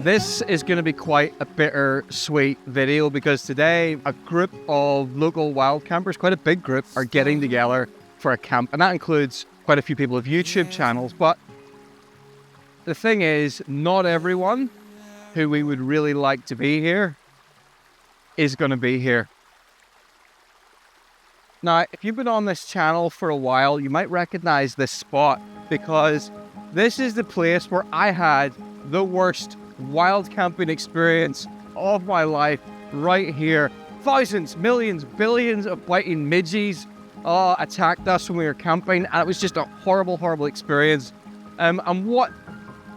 This is going to be quite a bittersweet video because today a group of local wild campers, quite a big group, are getting together for a camp, and that includes quite a few people with YouTube channels. But the thing is, not everyone who we would really like to be here is going to be here. Now, if you've been on this channel for a while, you might recognize this spot because this is the place where I had the worst wild camping experience of my life, right here. Thousands, millions, billions of biting midges attacked us when we were camping, and it was just a horrible, horrible experience. And what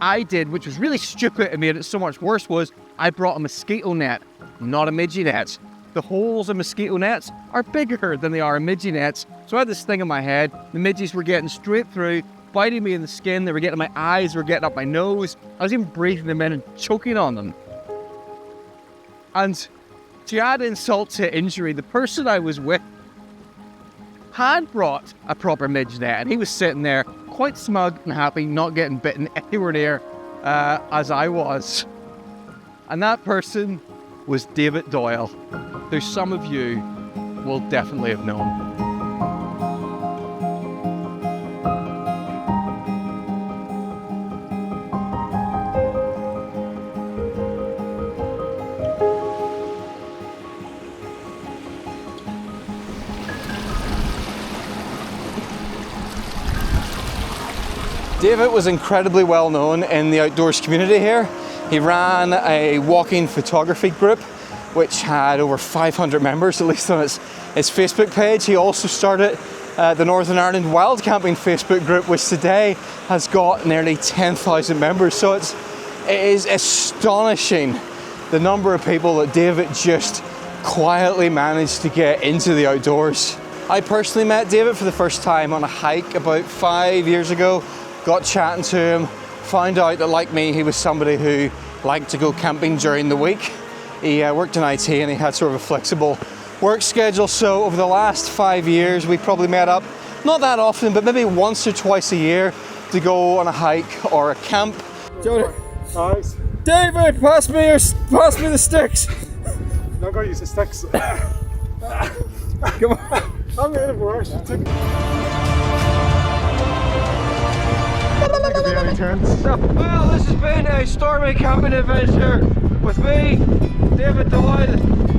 I did, which was really stupid and made it so much worse, was I brought a mosquito net, not a midgie net. The holes in mosquito nets are bigger than they are in midgie nets. So I had this thing in my head. The midges were getting straight through, biting me in the skin. They were getting in my eyes, they were getting up my nose. I was even breathing them in and choking on them. And to add insult to injury, the person I was with had brought a proper midge net, and he was sitting there quite smug and happy, not getting bitten anywhere near as I was. And that person was David Doyle, who some of you will definitely have known. David was incredibly well known in the outdoors community here. He ran a walking photography group which had over 500 members, at least on its Facebook page. He also started the Northern Ireland Wild Camping Facebook group, which today has got nearly 10,000 members. So it is astonishing the number of people that David just quietly managed to get into the outdoors. I personally met David for the first time on a hike about 5 years ago. Got chatting to him, found out that, like me, he was somebody who liked to go camping during the week. He worked in IT and he had sort of a flexible work schedule. So over the last 5 years, we probably met up, not that often, but maybe once or twice a year to go on a hike or a camp. Jonah, nice. David, pass me the sticks. I'm not going to use the sticks. Come on. I'm made it worse. Well, this has been a stormy camping adventure with me, David Doyle,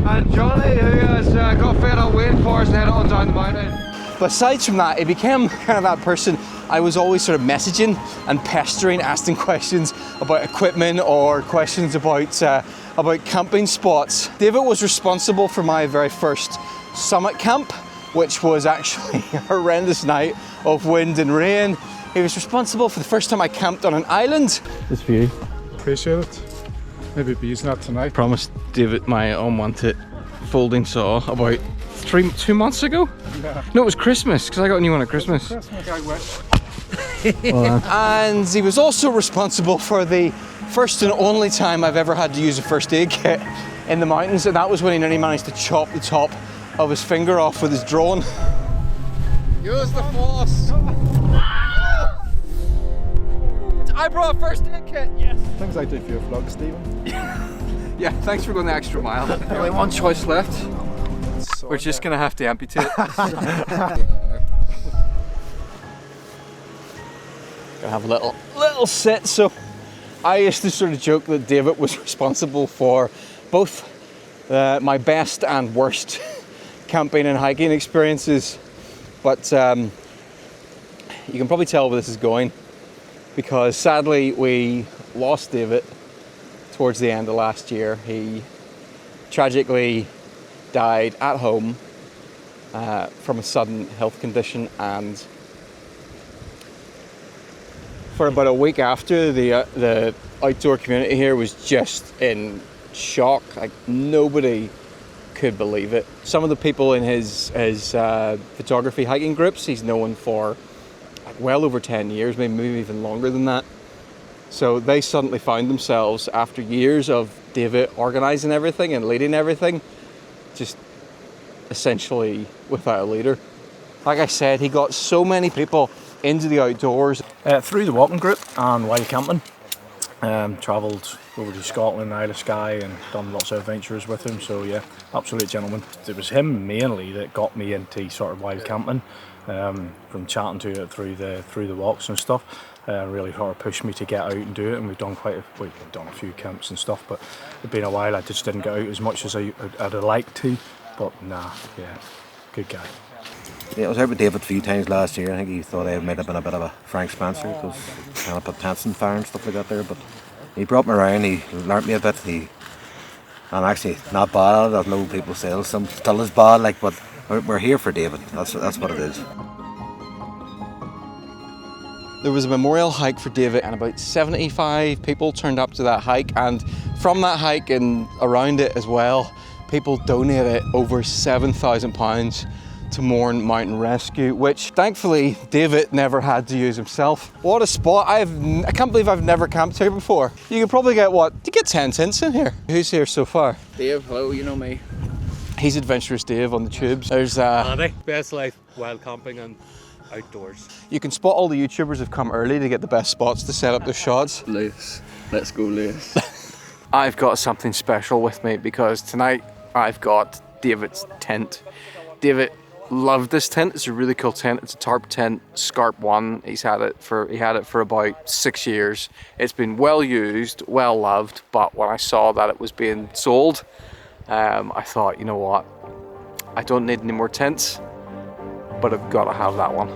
and Johnny, who has got fed up waiting for us and headed on down the mountain. But aside from that, it became kind of that person I was always sort of messaging and pestering, asking questions about equipment or questions about camping spots. David was responsible for my very first summit camp, which was actually a horrendous night of wind and rain. He was responsible for the first time I camped on an island. This view. Appreciate it. Maybe be using that tonight. Promised David my unwanted folding saw about 2 months ago. Yeah. No, it was Christmas, because I got a new one at Christmas. Christmas, I wish. And he was also responsible for the first and only time I've ever had to use a first aid kit in the mountains, and that was when he nearly managed to chop the top of his finger off with his drone. Use the force. I brought a first aid kit, yes! Things I do for your vlog, Stephen. Yeah, thanks for going the extra mile. Only one choice left. We're just gonna have to amputate. Gonna have a little sit. So I used to sort of joke that David was responsible for both my best and worst camping and hiking experiences. But you can probably tell where this is going, because sadly we lost David towards the end of last year. He tragically died at home from a sudden health condition, and for about a week after, the outdoor community here was just in shock. Like, nobody could believe it. Some of the people in his photography hiking groups he's known for well over 10 years, maybe even longer than that. So they suddenly found themselves, after years of David organising everything and leading everything, just essentially without a leader. Like I said, he got so many people into the outdoors through the walking group and while camping. Travelled over to Scotland, Isle of Skye, and done lots of adventures with him. So yeah, absolute gentleman. It was him mainly that got me into sort of wild camping, from chatting to it through the walks and stuff. Really sort of pushed me to get out and do it, and we've done a few camps and stuff. But it's been a while. I just didn't get out as much as I'd have liked to. But nah, yeah, good guy. Yeah, I was out with David a few times last year. I think he thought I might have been a bit of a Frank Spencer because kind of put tents and fire and stuff like that there. But he brought me around, he learnt me a bit. I'm actually not bad at it. I know people say some still is bad, like, but we're here for David. That's what it is. There was a memorial hike for David, and about 75 people turned up to that hike, and from that hike and around it as well, people donated over £7,000 to Mourne Mountain Rescue, which thankfully David never had to use himself. What a spot. I can't believe I've never camped here before. You can probably get, what, you get 10 tents in here. Who's here so far? Dave, hello, you know me. He's Adventurous Dave on the tubes. There's Andy, best life wild camping and outdoors. You can spot all the YouTubers have come early to get the best spots to set up the shots. Lewis, let's go Lewis. I've got something special with me because tonight I've got David's tent. David loved this tent. It's a really cool tent. It's a tarp tent, Scarp 1. He had it for about 6 years. It's been well used, well loved, but when I saw that it was being sold, I thought, you know what? I don't need any more tents, but I've got to have that one.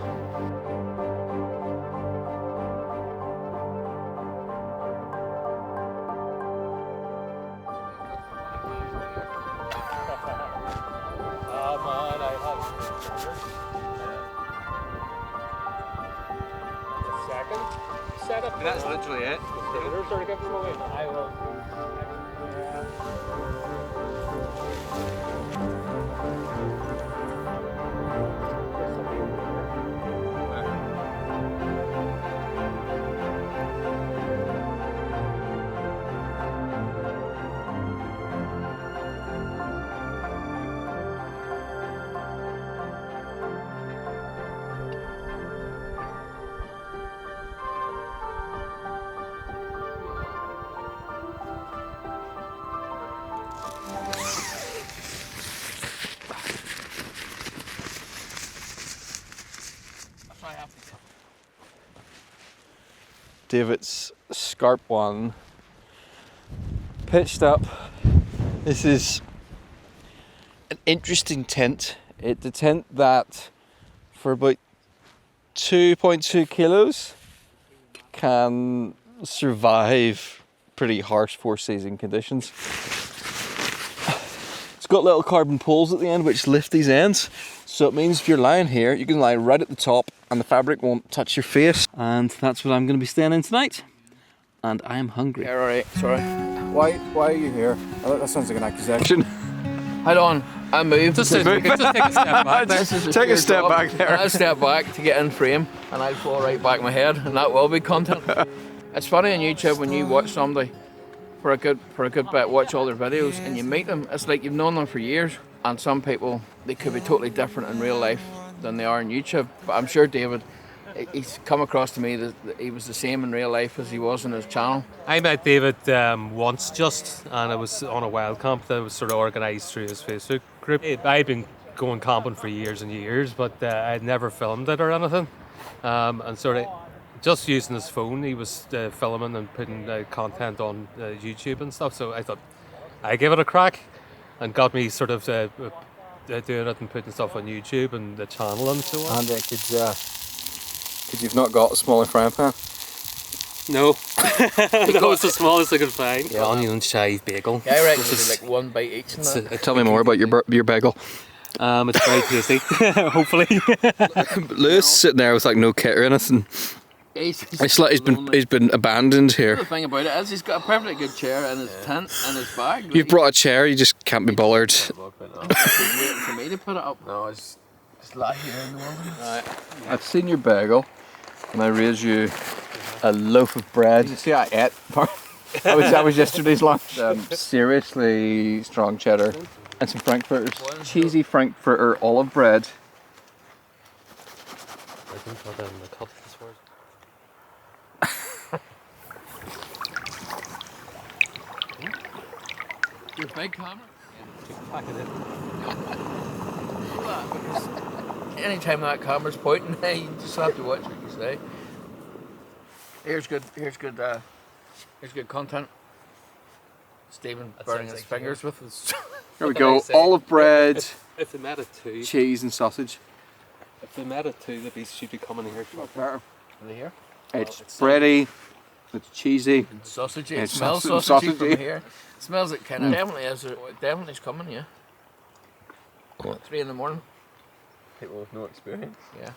That's literally it. David's Scarp 1 pitched up. This is an interesting tent. It's a tent that for about 2.2 kilos can survive pretty harsh four-season conditions. It's got little carbon poles at the end which lift these ends, so it means if you're lying here you can lie right at the top and the fabric won't touch your face. And that's what I'm going to be staying in tonight, and I am hungry. Yeah, alright, sorry. Why are you here? That sounds like an accusation. Hold on, I moved. Just take a step back. Take a step back there. I'll step back to get in frame and I'll fall right back my head, and that will be content. It's funny on YouTube when you watch somebody for a good bit, watch all their videos and you meet them, it's like you've known them for years. And some people, they could be totally different in real life than they are on YouTube. But I'm sure David, he's come across to me that he was the same in real life as he was on his channel. I met David once just, and it was on a wild camp that was sort of organised through his Facebook group. I'd been going camping for years and years, but I'd never filmed it or anything. And sort of just using his phone, he was filming and putting content on YouTube and stuff. So I thought I'd give it a crack, and got me sort of doing it and putting stuff on YouTube and the channel and so on. And could you've not got a smaller frying pan? No, that was the smallest I could find. Yeah, onion and chive bagel. Yeah, I reckon it's like one bite each. Tell me more about your bagel. It's very tasty, hopefully. Lewis sitting there with like no kit or anything. It's like he's been abandoned here. The thing about it is he's got a perfectly good chair in his tent and his bag. You've brought a chair, you just can't be bothered. He's waiting for me to put it up. No, it's just lie here in the morning. Right. I've seen your bagel, and I raised you a loaf of bread. You see, I ate part. That was yesterday's lunch. Seriously strong cheddar and some frankfurters. Cheesy frankfurter olive bread. big camera. Pack it in. Anytime that camera's pointing, you just have to watch what you say. Here's good content. Stephen burning his fingers with his. Here we go. Olive bread, If they met at 2, cheese and sausage. if they met at 2, they should be coming here. Are they here? It's bready, it's cheesy. Sausage. It It's smells sausage- sausagey from sausagey. here. It smells like kind of definitely is. Definitely is coming. Yeah. 3 in the morning. People with no experience. Yeah.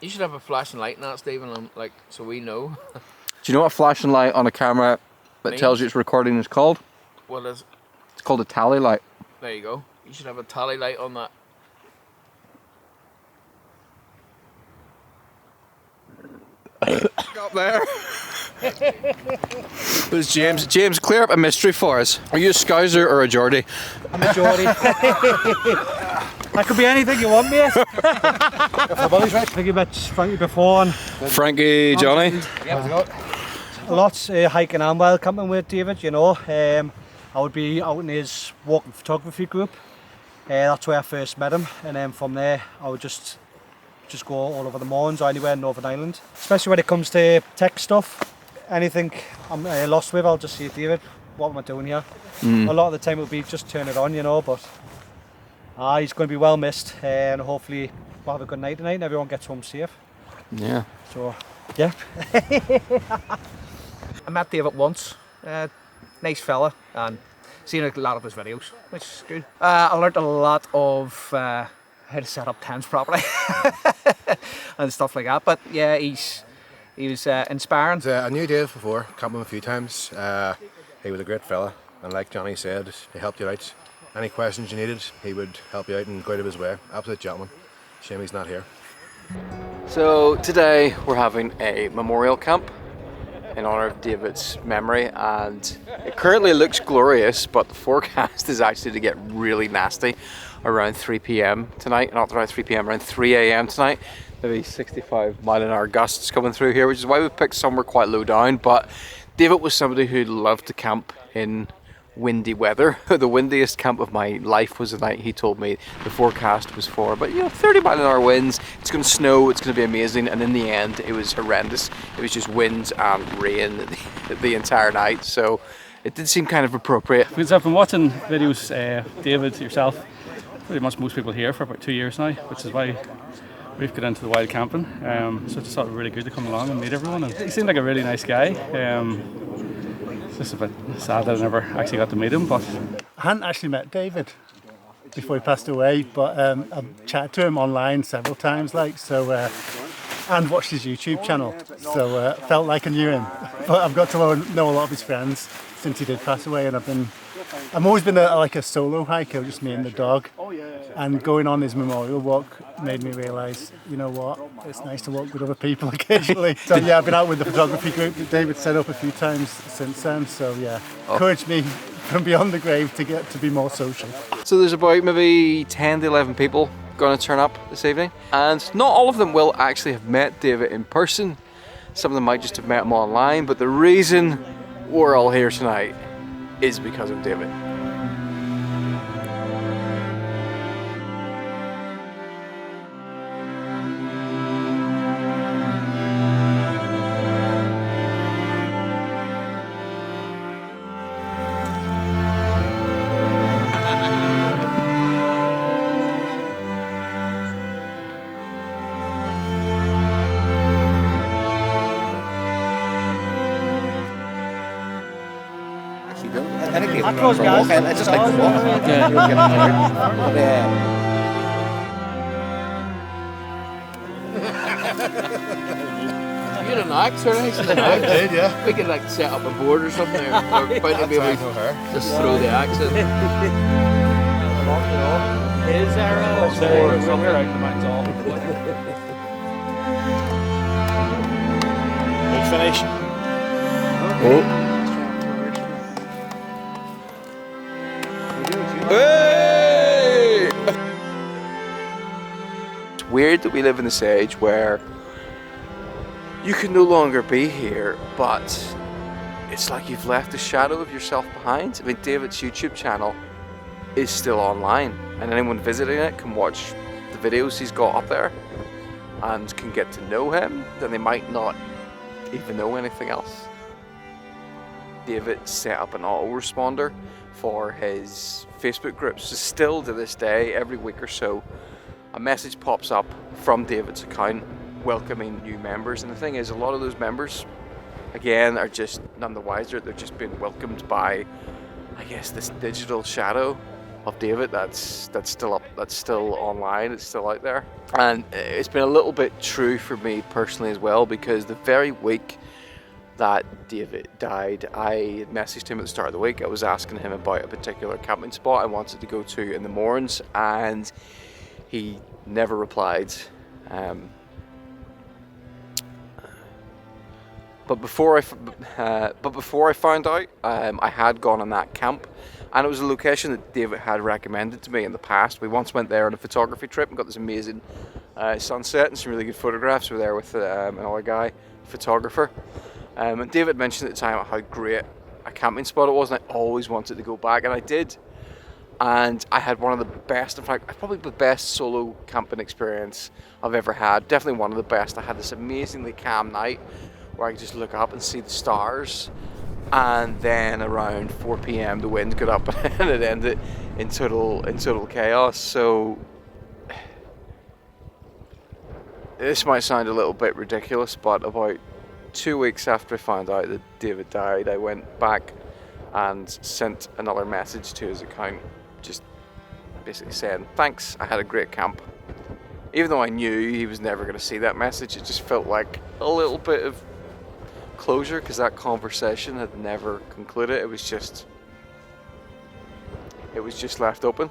You should have a flashing light in that, Stephen, like so we know. Do you know what a flashing light on a camera that tells you it's recording is called? What is? It's called a tally light. There you go. You should have a tally light on that. Up there. Who's James? James, clear up a mystery for us. Are you a Scouser or a Geordie? I'm a Geordie. That could be anything you want, mate. Thank you much, Frankie before. And Frankie, Johnny. lots hiking and wild camping with David, you know. I would be out in his walking photography group. That's where I first met him, and then from there I would just go all over the Mournes or anywhere in Northern Ireland. Especially when it comes to tech stuff, anything I'm lost with, I'll just say, David, what am I doing here? A lot of the time it would be just turn it on, you know, but he's going to be well missed, and hopefully we'll have a good night tonight and everyone gets home safe. Yeah. So, yeah. I met David once, nice fella, and seen a lot of his videos, which is good. I learnt a lot of how to set up tents properly and stuff like that. But yeah, he was inspiring. I knew Dave before, camped with him a few times. He was a great fella, and like Johnny said, he helped you out. Any questions you needed, he would help you out and go out of his way. Absolute gentleman. Shame he's not here. So today we're having a memorial camp in honour of David's memory, and it currently looks glorious, but the forecast is actually to get really nasty around 3 p.m. tonight. Not around 3 p.m, around 3 a.m. tonight. Maybe 65-mile-an-hour gusts coming through here, which is why we picked somewhere quite low down. But David was somebody who loved to camp in windy weather. The windiest camp of my life was the night he told me the forecast was for, but 30-mile-an-hour winds, it's going to snow, it's going to be amazing, and in the end it was horrendous. It was just winds and rain the entire night, so it did seem kind of appropriate. Because I've been watching videos, David, yourself, pretty much most people here for about 2 years now, which is why we've got into the wild camping. So it's just sort of really good to come along and meet everyone. And he seemed like a really nice guy. It's just a bit sad that I never actually got to meet him. But I hadn't actually met David before he passed away, but I've chatted to him online several times, and watched his YouTube channel. So felt like I knew him. But I've got to know a lot of his friends since he did pass away, and I've always been a solo hiker, just me and the dog. And going on his memorial walk made me realise, you know what, it's nice to walk with other people occasionally. So yeah, I've been out with the photography group that David set up a few times since then. So yeah, encouraged me from beyond the grave to get to be more social. So there's about maybe 10 to 11 people going to turn up this evening, and not all of them will actually have met David in person. Some of them might just have met him online, but the reason we're all here tonight is because of David. It's just like the walk. You had an axe or anything? I did, yeah. We could set up a board or something, or about to be able to just throw the axe in. his arrow or somewhere out the mine's all. Good finish. Oh. Hey! It's weird that we live in this age where you can no longer be here, but it's like you've left a shadow of yourself behind. I mean, David's YouTube channel is still online, and anyone visiting it can watch the videos he's got up there and can get to know him, then they might not even know anything else. David set up an autoresponder for his Facebook groups. So still to this day, every week or so, a message pops up from David's account welcoming new members. And the thing is, a lot of those members, again, are just none the wiser. They're just being welcomed by, I guess, this digital shadow of David that's still up, that's still online, it's still out there. And it's been a little bit true for me personally as well, because the very week that David died, I messaged him at the start of the week. I was asking him about a particular camping spot I wanted to go to in the Mournes, and he never replied. But before I found out, I had gone on that camp, and it was a location that David had recommended to me in the past. We once went there on a photography trip and got this amazing sunset and some really good photographs. We were there with another guy, photographer. And David mentioned at the time how great a camping spot it was, and I always wanted to go back, and I did. And I had one of the best, in fact, probably the best solo camping experience I've ever had. Definitely one of the best. I had this amazingly calm night where I could just look up and see the stars, and then around 4 p.m. the wind got up and it ended in total chaos. So this might sound a little bit ridiculous, but about 2 weeks after I found out that David died, I went back and sent another message to his account, just basically saying thanks, I had a great camp. Even though I knew he was never going to see that message, it just felt like a little bit of closure, because that conversation had never concluded. It was just left open.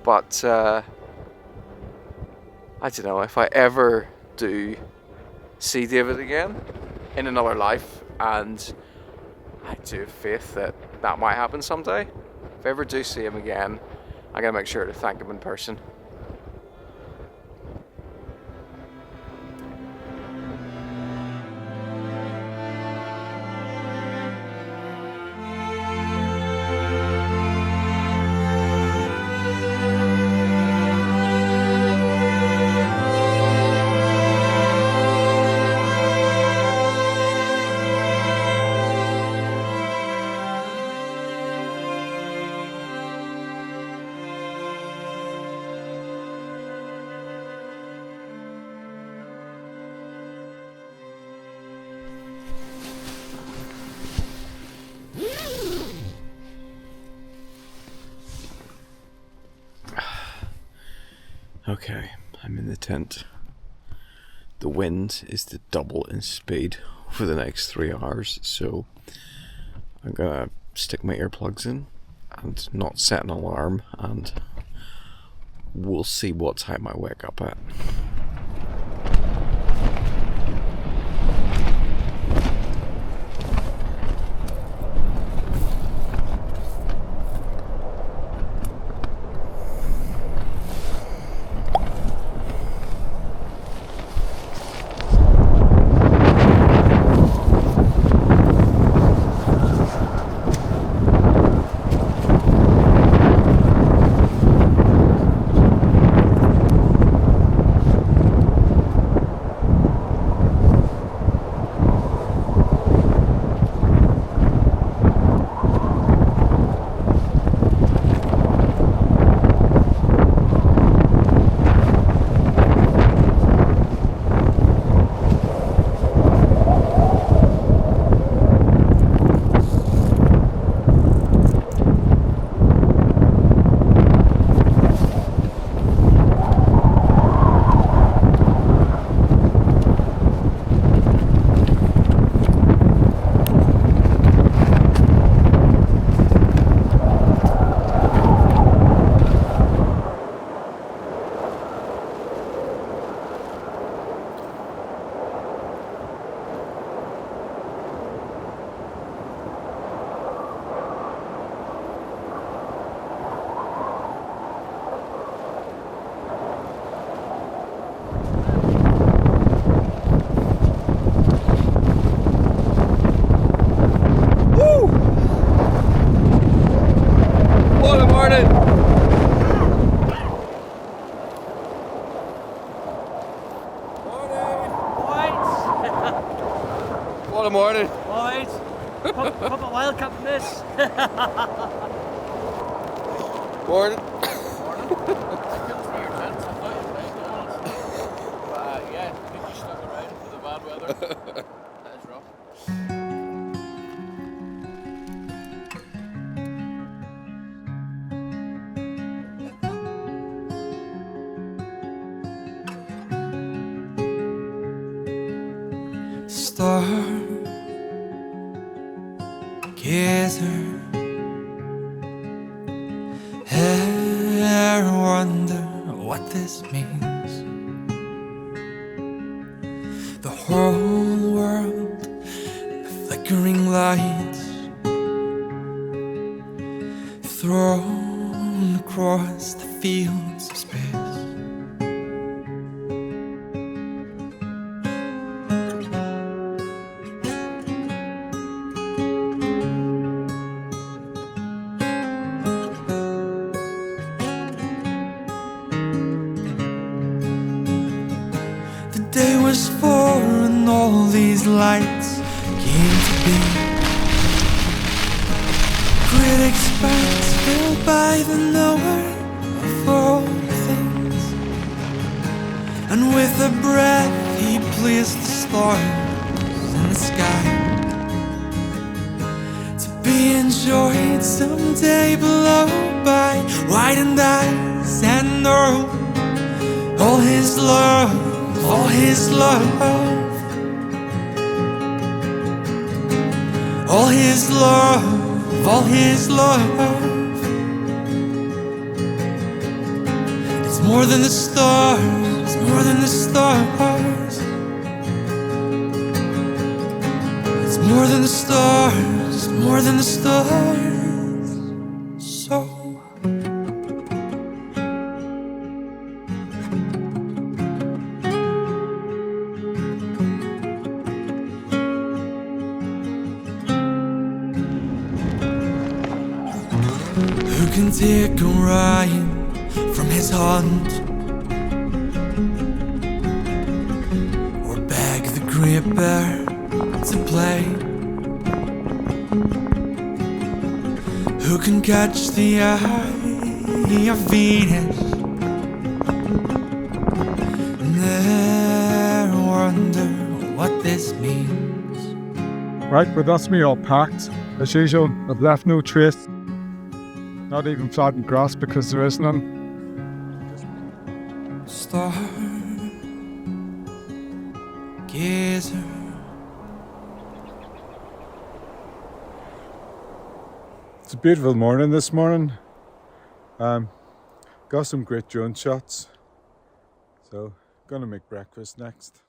But I don't know, if I ever do see David again in another life, and I do have faith that that might happen someday, if I ever do see him again, I'm going to make sure to thank him in person. Okay, I'm in the tent. The wind is to double in speed for the next 3 hours, so I'm gonna stick my earplugs in and not set an alarm, and we'll see what time I wake up at. What a morning. Alright. Proper wild camping this. Morning. Yeah, I think you stuck around for the bad weather. That's rough. Stargazer, I wonder what this means. The whole world, flickering lights thrown across the fields of space. The day was for and all these lights came to be. Great expanse filled by the knower of all things, and with a breath he placed the stars in the sky, to be enjoyed someday below by widened eyes and know all his love, all his love, all his love, all his love. It's more than the stars, more than the stars. It's more than the stars, more than the stars. So who can take Orion from his hunt, or beg the great bear to play? Who can catch the eye of Venus and there wonder what this means? Right, but that's me all packed. As usual, I've left no trace. Not even flattened grass because there is none. Stargazer, it's a beautiful morning this morning. Got some great drone shots. So, gonna make breakfast next.